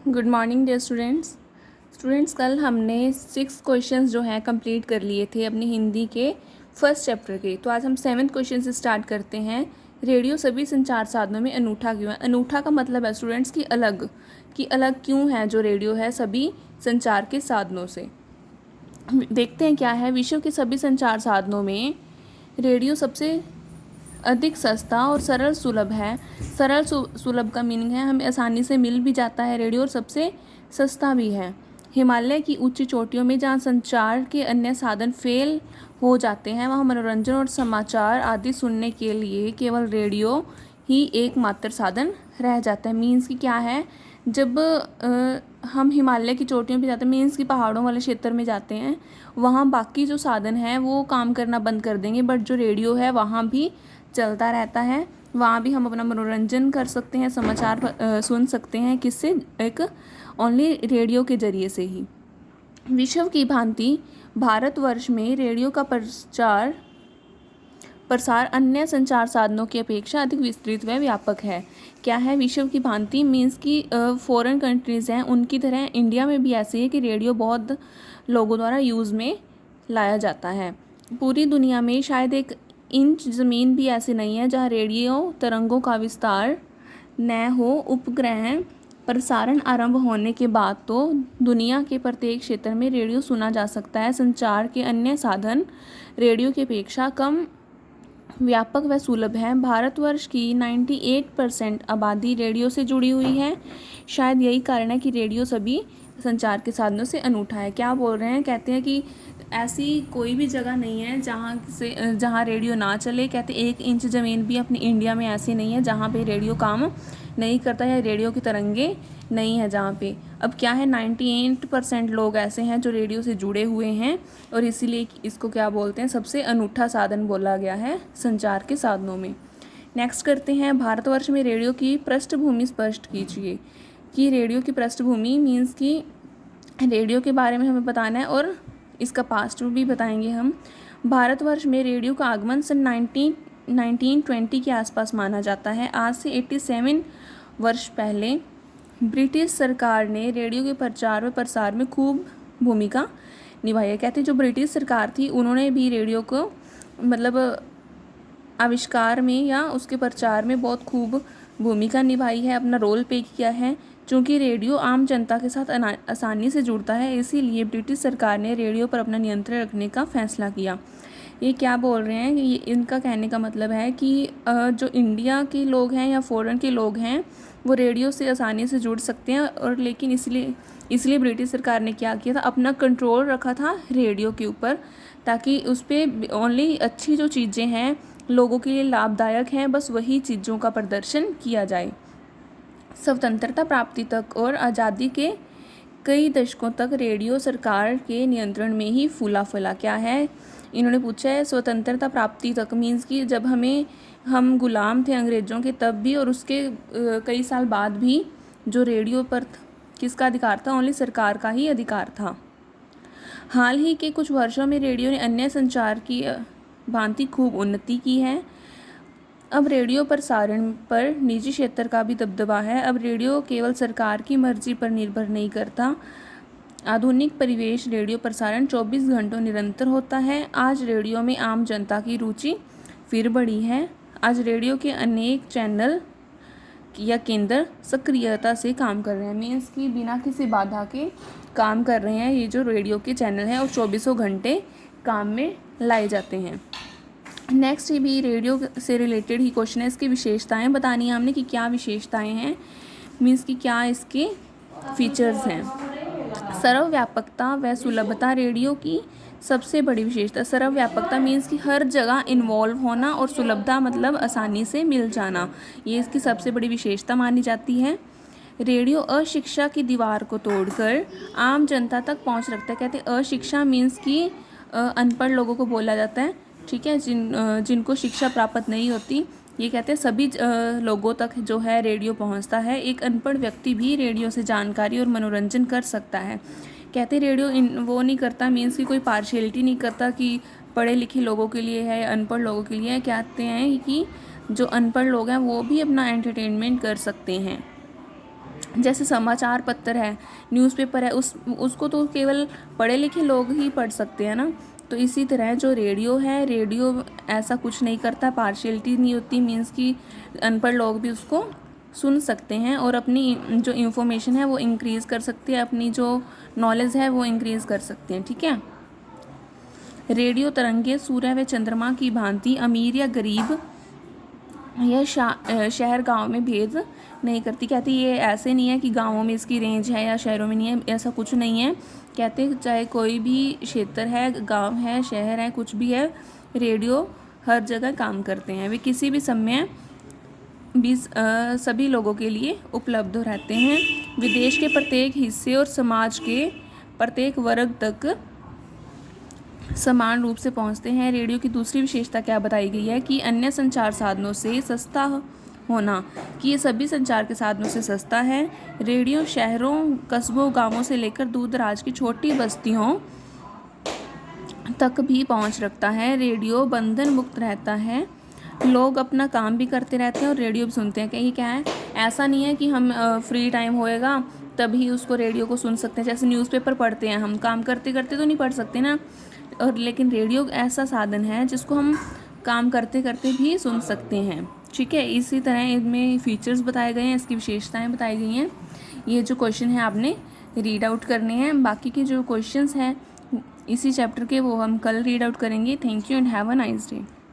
Good morning dear students. कल हमने 6 questions जो हैं कंप्लीट कर लिए थे अपनी हिंदी के फर्स्ट चैप्टर के। तो आज हम 7th क्वेश्चन से स्टार्ट करते हैं। रेडियो सभी संचार साधनों में अनूठा क्यों है। अनूठा का मतलब है स्टूडेंट्स कि अलग क्यों है जो रेडियो है सभी संचार के साधनों से। देखते हैं क्या है। विश्व के सभी संचार साधनों में रेडियो सबसे अधिक सस्ता और सरल सुलभ है। सरल सुलभ का मीनिंग है हमें आसानी से मिल भी जाता है रेडियो, और सबसे सस्ता भी है। हिमालय की ऊंची चोटियों में जहाँ संचार के अन्य साधन फेल हो जाते हैं, वहाँ मनोरंजन और समाचार आदि सुनने के लिए केवल रेडियो ही एकमात्र साधन रह जाता है। मीन्स की क्या है, जब हम हिमालय की चोटियों पे जाते हैं, मीन्स की पहाड़ों वाले क्षेत्र में जाते हैं, वहाँ बाकी जो साधन हैं वो काम करना बंद कर देंगे, बट जो रेडियो है वहाँ भी चलता रहता है। वहाँ भी हम अपना मनोरंजन कर सकते हैं, समाचार सुन सकते हैं। किससे? एक ओनली रेडियो के ज़रिए से ही। विश्व की भांति भारतवर्ष में रेडियो का प्रसार अन्य संचार साधनों की अपेक्षा अधिक विस्तृत व व्यापक है। क्या है विश्व की भांति? मीन्स की फॉरेन कंट्रीज़ हैं उनकी तरह इंडिया में भी ऐसी है कि रेडियो बहुत लोगों द्वारा यूज़ में लाया जाता है। पूरी दुनिया में शायद 1 इंच ज़मीन भी ऐसी नहीं है जहाँ रेडियो तरंगों का विस्तार न हो। उपग्रह प्रसारण आरंभ होने के बाद तो दुनिया के प्रत्येक क्षेत्र में रेडियो सुना जा सकता है। संचार के अन्य साधन रेडियो की अपेक्षा कम व्यापक व सुलभ है। भारतवर्ष की 98% आबादी रेडियो से जुड़ी हुई है। शायद यही कारण है कि रेडियो सभी संचार के साधनों से अनूठा है। क्या बोल रहे हैं? कहते हैं कि ऐसी कोई भी जगह नहीं है जहाँ रेडियो ना चले। कहते 1 इंच ज़मीन भी अपनी इंडिया में ऐसी नहीं है जहाँ पे रेडियो काम नहीं करता या रेडियो की तरंगे नहीं है जहाँ पे। अब क्या है, 98% लोग ऐसे हैं जो रेडियो से जुड़े हुए हैं, और इसीलिए इसको क्या बोलते हैं, सबसे अनूठा साधन बोला गया है संचार के साधनों में। नेक्स्ट करते हैं, भारतवर्ष में रेडियो की पृष्ठभूमि स्पष्ट कीजिए। कि रेडियो की पृष्ठभूमि मीन्स कि रेडियो के बारे में हमें बताना है और इसका पास्ट भी बताएंगे हम। भारतवर्ष में रेडियो का आगमन सन 1920 के आसपास माना जाता है। आज से 87 वर्ष पहले ब्रिटिश सरकार ने रेडियो के प्रचार व प्रसार में खूब भूमिका निभाई है। कहते हैं जो ब्रिटिश सरकार थी उन्होंने भी रेडियो को मतलब आविष्कार में या उसके प्रचार में बहुत खूब भूमिका निभाई है, अपना रोल प्ले किया है। चूँकि रेडियो आम जनता के साथ आसानी से जुड़ता है, इसीलिए ब्रिटिश सरकार ने रेडियो पर अपना नियंत्रण रखने का फैसला किया। ये क्या बोल रहे हैं, ये इनका कहने का मतलब है कि जो इंडिया के लोग हैं या फॉरेन के लोग हैं वो रेडियो से आसानी से जुड़ सकते हैं, और लेकिन इसलिए ब्रिटिश सरकार ने क्या किया था, अपना कंट्रोल रखा था रेडियो के ऊपर, ताकि उस पर ओनली अच्छी जो चीज़ें हैं लोगों के लिए लाभदायक हैं बस वही चीज़ों का प्रदर्शन किया जाए। स्वतंत्रता प्राप्ति तक और आज़ादी के कई दशकों तक रेडियो सरकार के नियंत्रण में ही फूला फला। क्या है, इन्होंने पूछा है स्वतंत्रता प्राप्ति तक मीन्स कि जब हम गुलाम थे अंग्रेज़ों के तब भी, और उसके कई साल बाद भी जो रेडियो पर किसका अधिकार था, ओनली सरकार का ही अधिकार था। हाल ही के कुछ वर्षों में रेडियो ने अन्य संचार की भांति खूब उन्नति की है। अब रेडियो प्रसारण पर निजी क्षेत्र का भी दबदबा है। अब रेडियो केवल सरकार की मर्जी पर निर्भर नहीं करता। आधुनिक परिवेश रेडियो प्रसारण 24 घंटों निरंतर होता है। आज रेडियो में आम जनता की रुचि फिर बढ़ी है। आज रेडियो के अनेक चैनल या केंद्र सक्रियता से काम कर रहे हैं, मीन्स कि बिना किसी बाधा के काम कर रहे हैं। ये जो रेडियो के चैनल हैं और 24 घंटे काम में लाए जाते हैं। नेक्स्ट भी रेडियो से रिलेटेड ही क्वेश्चन है, इसकी विशेषताएं बतानी है हमने कि क्या विशेषताएं हैं, मीन्स कि क्या इसके फीचर्स हैं। सर्वव्यापकता व सुलभता रेडियो की सबसे बड़ी विशेषता। सर्वव्यापकता मीन्स कि हर जगह इन्वॉल्व होना, और सुलभता मतलब आसानी से मिल जाना, ये इसकी सबसे बड़ी विशेषता मानी जाती है। रेडियो अशिक्षा की दीवार को तोड़कर आम जनता तक पहुंच रखता है। कहते हैं अशिक्षा मीन्स कि अनपढ़ लोगों को बोला जाता है, ठीक है, जिनको शिक्षा प्राप्त नहीं होती। ये कहते हैं सभी लोगों तक जो है रेडियो पहुंचता है। एक अनपढ़ व्यक्ति भी रेडियो से जानकारी और मनोरंजन कर सकता है। कहते हैं रेडियो वो नहीं करता, मीन्स की कोई पार्शियलिटी नहीं करता कि पढ़े लिखे लोगों के लिए है या अनपढ़ लोगों के लिए है। कहते हैं कि जो अनपढ़ लोग हैं वो भी अपना एंटरटेनमेंट कर सकते हैं। जैसे समाचार पत्र है, न्यूज़पेपर है, उसको तो केवल पढ़े लिखे लोग ही पढ़ सकते हैं ना। तो इसी तरह जो रेडियो है, रेडियो ऐसा कुछ नहीं करता, पार्शियलिटी नहीं होती, मीन्स कि अनपढ़ लोग भी उसको सुन सकते हैं और अपनी जो इन्फॉर्मेशन है वो इंक्रीज़ कर सकते हैं, अपनी जो नॉलेज है वो इंक्रीज़ कर सकते हैं। ठीक है। रेडियो तरंगे सूर्य व चंद्रमा की भांति अमीर या गरीब यह शहर गांव में भेद नहीं करती। कहती ये ऐसे नहीं है कि गांवों में इसकी रेंज है या शहरों में नहीं है, ऐसा कुछ नहीं है। कहते चाहे कोई भी क्षेत्र है, गांव है, शहर है, कुछ भी है, रेडियो हर जगह काम करते हैं। वे किसी भी समय भी सभी लोगों के लिए उपलब्ध रहते हैं। विदेश के प्रत्येक हिस्से और समाज के प्रत्येक वर्ग तक समान रूप से पहुंचते हैं। रेडियो की दूसरी विशेषता क्या बताई गई है कि अन्य संचार साधनों से सस्ता होना, कि ये सभी संचार के साधनों से सस्ता है। रेडियो शहरों, कस्बों, गांवों से लेकर दूर दराज की छोटी बस्तियों तक भी पहुंच रखता है। रेडियो बंधन मुक्त रहता है, लोग अपना काम भी करते रहते हैं और रेडियो भी सुनते हैं। कहीं क्या है, ऐसा नहीं है कि हम फ्री टाइम होएगा तभी उसको रेडियो को सुन सकते हैं। जैसे न्यूज़पेपर पढ़ते हैं, हम काम करते करते तो नहीं पढ़ सकते ना, और लेकिन रेडियो ऐसा साधन है जिसको हम काम करते करते भी सुन सकते हैं। ठीक है। इसी तरह इसमें फीचर्स बताए गए हैं, इसकी विशेषताएं बताई गई हैं। ये जो क्वेश्चन है आपने रीड आउट करने हैं। बाकी के जो क्वेश्चंस हैं इसी चैप्टर के वो हम कल रीड आउट करेंगे। Thank you and have a nice day.